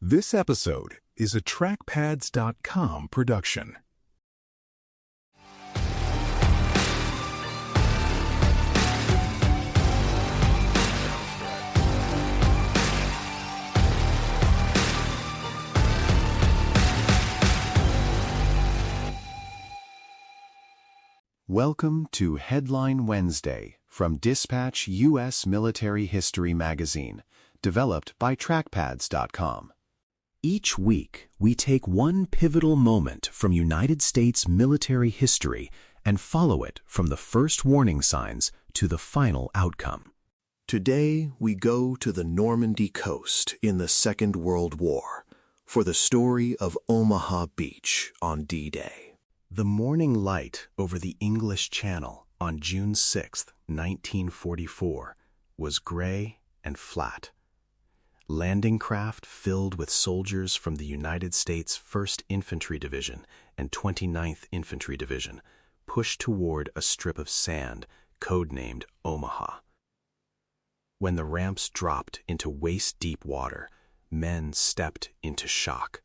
This episode is a trackpads.com production. Welcome to Headline Wednesday from Dispatch U.S. Military History Magazine, developed by trackpads.com. Each week, we take one pivotal moment from United States military history and follow it from the first warning signs to the final outcome. Today, we go to the Normandy coast in the Second World War for the story of Omaha Beach on D-Day. The morning light over the English Channel on June 6, 1944, was gray and flat. Landing craft filled with soldiers from the United States 1st Infantry Division and 29th Infantry Division pushed toward a strip of sand codenamed Omaha. When the ramps dropped into waist-deep water, men stepped into shock.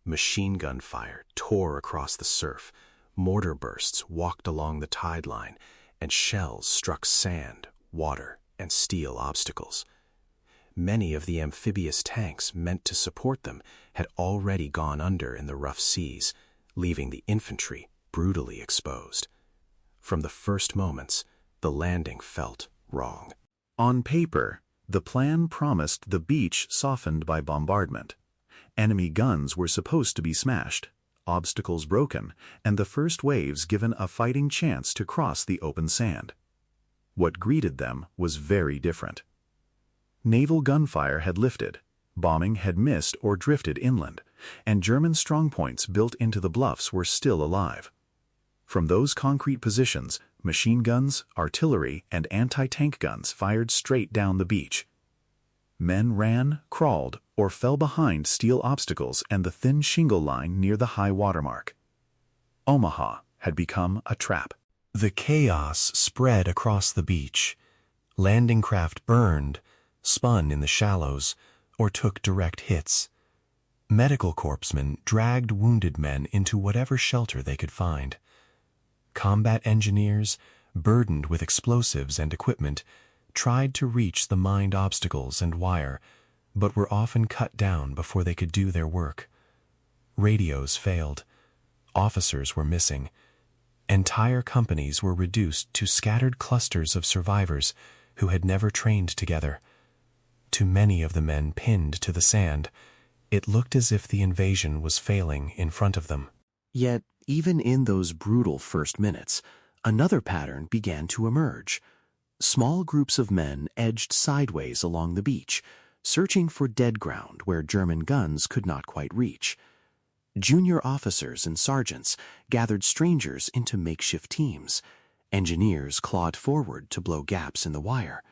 Machine gun fire tore across the surf, mortar bursts walked along the tide line, and shells struck sand, water, and steel obstacles. Many of the amphibious tanks meant to support them had already gone under in the rough seas, leaving the infantry brutally exposed. From the first moments, the landing felt wrong. On paper, the plan promised the beach softened by bombardment. Enemy guns were supposed to be smashed, obstacles broken, and the first waves given a fighting chance to cross the open sand. What greeted them was very different. Naval gunfire had lifted, bombing had missed or drifted inland, and German strongpoints built into the bluffs were still alive. From those concrete positions, machine guns, artillery, and anti-tank guns fired straight down the beach. Men ran, crawled, or fell behind steel obstacles and the thin shingle line near the high water mark. Omaha had become a trap. The chaos spread across the beach. Landing craft burned, spun in the shallows, or took direct hits. Medical corpsmen dragged wounded men into whatever shelter they could find. Combat engineers, burdened with explosives and equipment, tried to reach the mined obstacles and wire, but were often cut down before they could do their work. Radios failed. Officers were missing. Entire companies were reduced to scattered clusters of survivors who had never trained together. To many of the men pinned to the sand, it looked as if the invasion was failing in front of them. Yet, even in those brutal first minutes, another pattern began to emerge. Small groups of men edged sideways along the beach, searching for dead ground where German guns could not quite reach. Junior officers and sergeants gathered strangers into makeshift teams. Engineers clawed forward to blow gaps in the wire.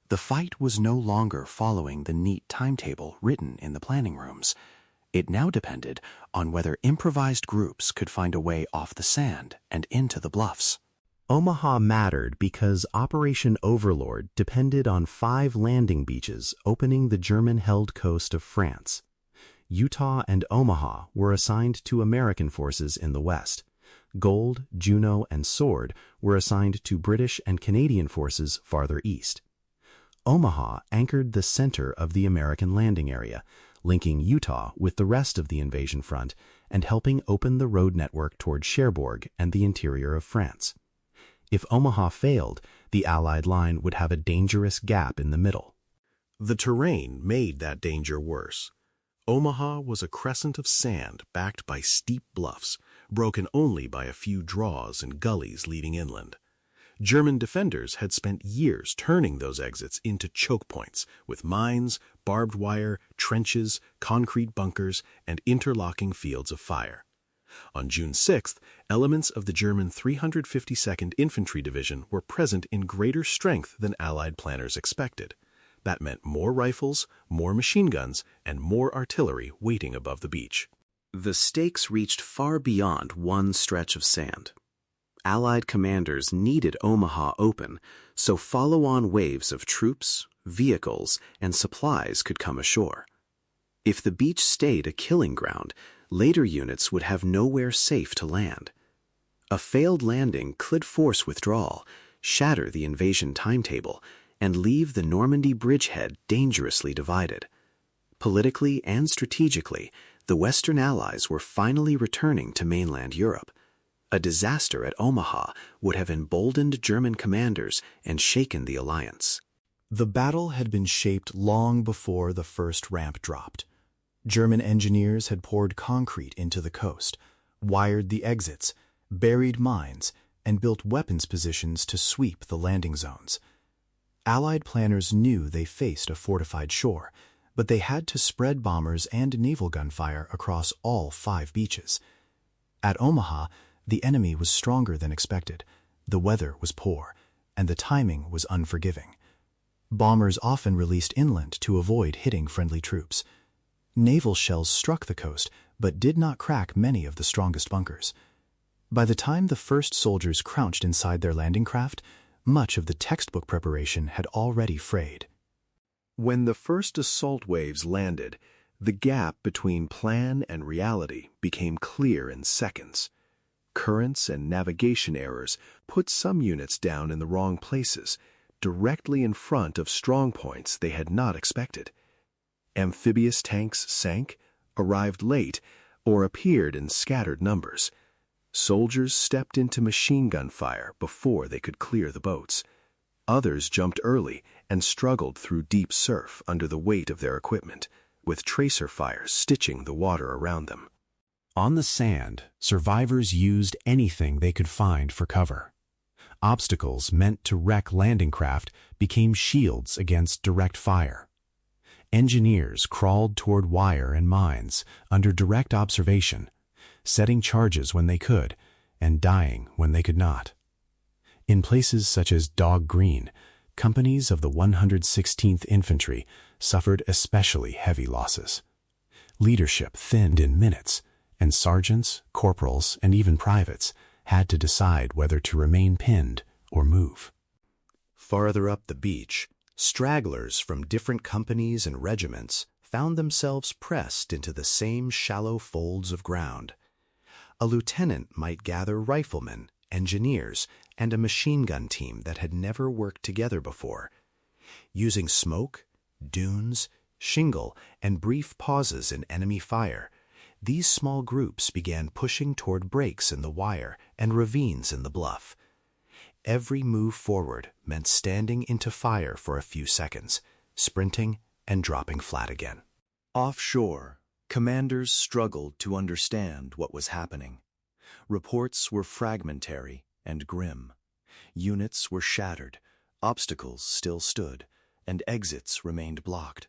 The fight was no longer following the neat timetable written in the planning rooms. It now depended on whether improvised groups could find a way off the sand and into the bluffs. Omaha mattered because Operation Overlord depended on 5 landing beaches opening the German-held coast of France. Utah and Omaha were assigned to American forces in the west. Gold, Juno, and Sword were assigned to British and Canadian forces farther east. Omaha anchored the center of the American landing area, linking Utah with the rest of the invasion front and helping open the road network toward Cherbourg and the interior of France. If Omaha failed, the Allied line would have a dangerous gap in the middle. The terrain made that danger worse. Omaha was a crescent of sand backed by steep bluffs, broken only by a few draws and gullies leading inland. German defenders had spent years turning those exits into choke points with mines, barbed wire, trenches, concrete bunkers, and interlocking fields of fire. On June 6th, elements of the German 352nd Infantry Division were present in greater strength than Allied planners expected. That meant more rifles, more machine guns, and more artillery waiting above the beach. The stakes reached far beyond one stretch of sand. Allied commanders needed Omaha open so follow-on waves of troops, vehicles, and supplies could come ashore. If the beach stayed a killing ground, later units would have nowhere safe to land. A failed landing could force withdrawal, shatter the invasion timetable, and leave the Normandy bridgehead dangerously divided. Politically and strategically, the Western Allies were finally returning to mainland Europe. A disaster at Omaha would have emboldened German commanders and shaken the alliance. The battle had been shaped long before the first ramp dropped. German engineers had poured concrete into the coast, wired the exits, buried mines, and built weapons positions to sweep the landing zones. Allied planners knew they faced a fortified shore, but they had to spread bombers and naval gunfire across all 5 beaches. At Omaha, the enemy was stronger than expected, the weather was poor, and the timing was unforgiving. Bombers often released inland to avoid hitting friendly troops. Naval shells struck the coast, but did not crack many of the strongest bunkers. By the time the first soldiers crouched inside their landing craft, much of the textbook preparation had already frayed. When the first assault waves landed, the gap between plan and reality became clear in seconds. Currents and navigation errors put some units down in the wrong places, directly in front of strongpoints they had not expected. Amphibious tanks sank, arrived late, or appeared in scattered numbers. Soldiers stepped into machine gun fire before they could clear the boats. Others jumped early and struggled through deep surf under the weight of their equipment, with tracer fire stitching the water around them. On the sand, survivors used anything they could find for cover. Obstacles meant to wreck landing craft became shields against direct fire. Engineers crawled toward wire and mines under direct observation, setting charges when they could and dying when they could not. In places such as Dog Green, companies of the 116th Infantry suffered especially heavy losses. Leadership thinned in minutes, and sergeants, corporals, and even privates had to decide whether to remain pinned or move. Farther up the beach, stragglers from different companies and regiments found themselves pressed into the same shallow folds of ground. A lieutenant might gather riflemen, engineers, and a machine gun team that had never worked together before. Using smoke, dunes, shingle, and brief pauses in enemy fire, these small groups began pushing toward breaks in the wire and ravines in the bluff. Every move forward meant standing into fire for a few seconds, sprinting and dropping flat again. Offshore, commanders struggled to understand what was happening. Reports were fragmentary and grim. Units were shattered, obstacles still stood, and exits remained blocked.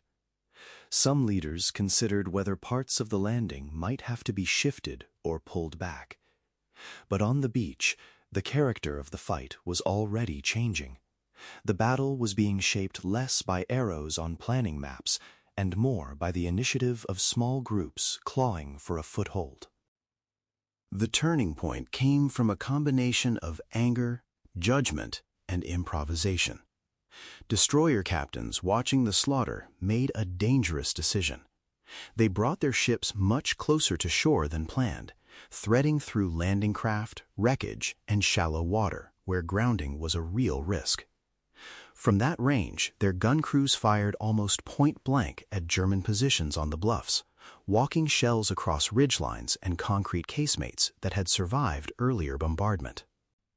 Some leaders considered whether parts of the landing might have to be shifted or pulled back. But on the beach, the character of the fight was already changing. The battle was being shaped less by arrows on planning maps and more by the initiative of small groups clawing for a foothold. The turning point came from a combination of anger, judgment, and improvisation. Destroyer captains watching the slaughter made a dangerous decision. They brought their ships much closer to shore than planned, threading through landing craft, wreckage, and shallow water, where grounding was a real risk. From that range, their gun crews fired almost point-blank at German positions on the bluffs, walking shells across ridgelines and concrete casemates that had survived earlier bombardment.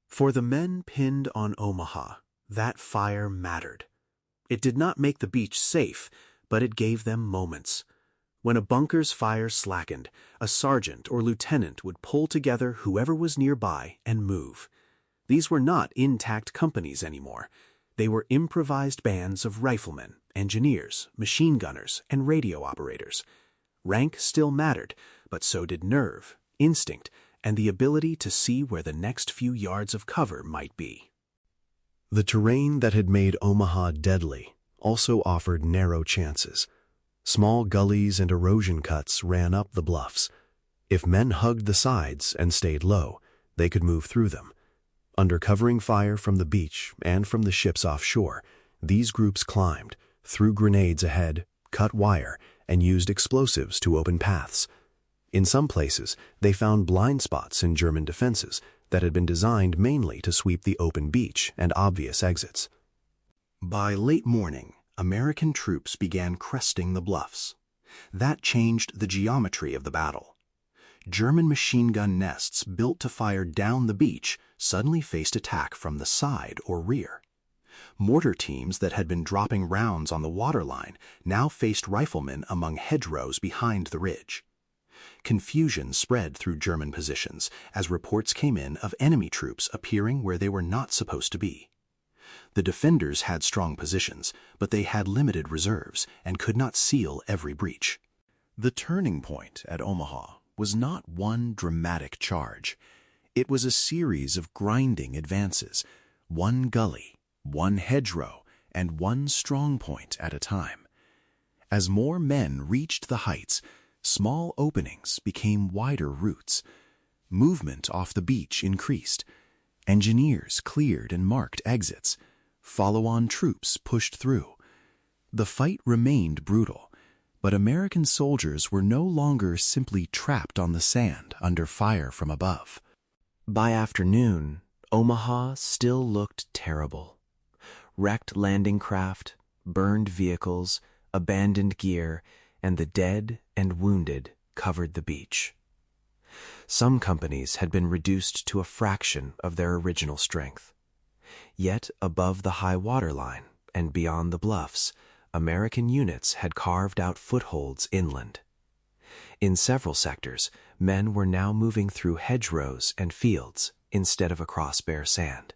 For the men pinned on Omaha, that fire mattered. It did not make the beach safe, but it gave them moments. When a bunker's fire slackened, a sergeant or lieutenant would pull together whoever was nearby and move. These were not intact companies anymore. They were improvised bands of riflemen, engineers, machine gunners, and radio operators. Rank still mattered, but so did nerve, instinct, and the ability to see where the next few yards of cover might be. The terrain that had made Omaha deadly also offered narrow chances. Small gullies and erosion cuts ran up the bluffs. If men hugged the sides and stayed low, they could move through them. Under covering fire from the beach and from the ships offshore, these groups climbed, threw grenades ahead, cut wire, and used explosives to open paths. In some places, they found blind spots in German defenses that had been designed mainly to sweep the open beach and obvious exits. By late morning, American troops began cresting the bluffs. That changed the geometry of the battle. German machine gun nests built to fire down the beach suddenly faced attack from the side or rear. Mortar teams that had been dropping rounds on the waterline now faced riflemen among hedgerows behind the ridge. Confusion spread through German positions as reports came in of enemy troops appearing where they were not supposed to be. The defenders had strong positions, but they had limited reserves and could not seal every breach. The turning point at Omaha was not one dramatic charge. It was a series of grinding advances, one gully, one hedgerow, and one strong point at a time. As more men reached the heights, small openings became wider routes. Movement off the beach increased. Engineers cleared and marked exits. Follow-on troops pushed through. The fight remained brutal, but American soldiers were no longer simply trapped on the sand under fire from above. By afternoon, Omaha still looked terrible. Wrecked landing craft, burned vehicles, abandoned gear, and the dead and wounded covered the beach. Some companies had been reduced to a fraction of their original strength. Yet above the high water line and beyond the bluffs, American units had carved out footholds inland. In several sectors, men were now moving through hedgerows and fields instead of across bare sand.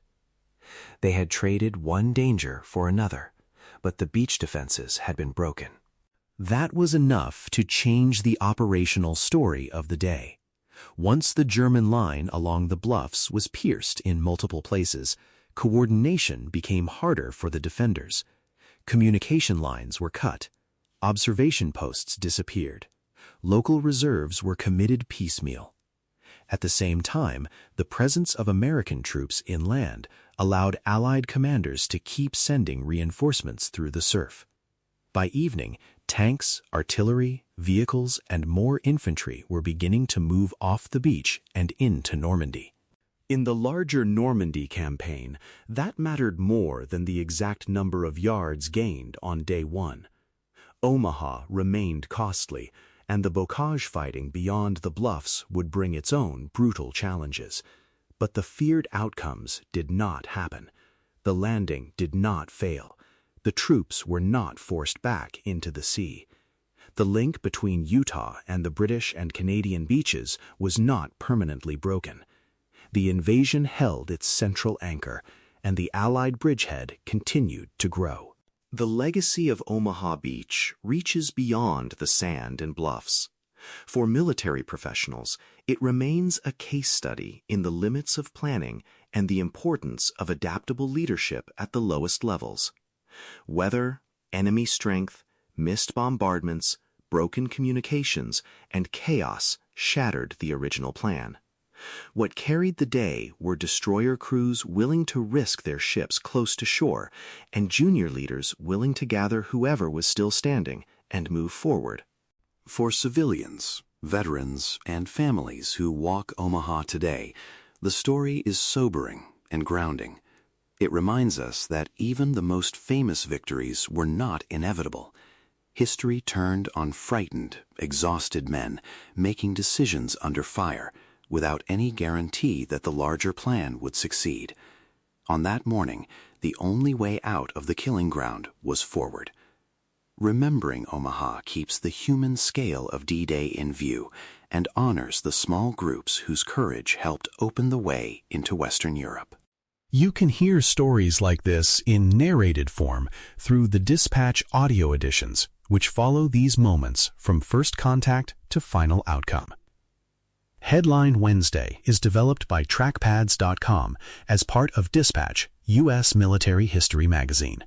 They had traded one danger for another, but the beach defenses had been broken. That was enough to change the operational story of the day. Once the German line along the bluffs was pierced in multiple places, coordination became harder for the defenders. Communication lines were cut. Observation posts disappeared. Local reserves were committed piecemeal. At the same time, the presence of American troops inland allowed Allied commanders to keep sending reinforcements through the surf. By evening, tanks, artillery, vehicles, and more infantry were beginning to move off the beach and into Normandy. In the larger Normandy campaign, that mattered more than the exact number of yards gained on day one. Omaha remained costly, and the bocage fighting beyond the bluffs would bring its own brutal challenges. But the feared outcomes did not happen. The landing did not fail. The troops were not forced back into the sea. The link between Utah and the British and Canadian beaches was not permanently broken. The invasion held its central anchor, and the Allied bridgehead continued to grow. The legacy of Omaha Beach reaches beyond the sand and bluffs. For military professionals, it remains a case study in the limits of planning and the importance of adaptable leadership at the lowest levels. Weather, enemy strength, missed bombardments, broken communications, and chaos shattered the original plan. What carried the day were destroyer crews willing to risk their ships close to shore and junior leaders willing to gather whoever was still standing and move forward. For civilians, veterans, and families who walk Omaha today, the story is sobering and grounding. It reminds us that even the most famous victories were not inevitable. History turned on frightened, exhausted men making decisions under fire, without any guarantee that the larger plan would succeed. On that morning, the only way out of the killing ground was forward. Remembering Omaha keeps the human scale of D-Day in view and honors the small groups whose courage helped open the way into Western Europe. You can hear stories like this in narrated form through the Dispatch audio editions, which follow these moments from first contact to final outcome. Headline Wednesday is developed by trackpads.com as part of Dispatch, U.S. Military History Magazine.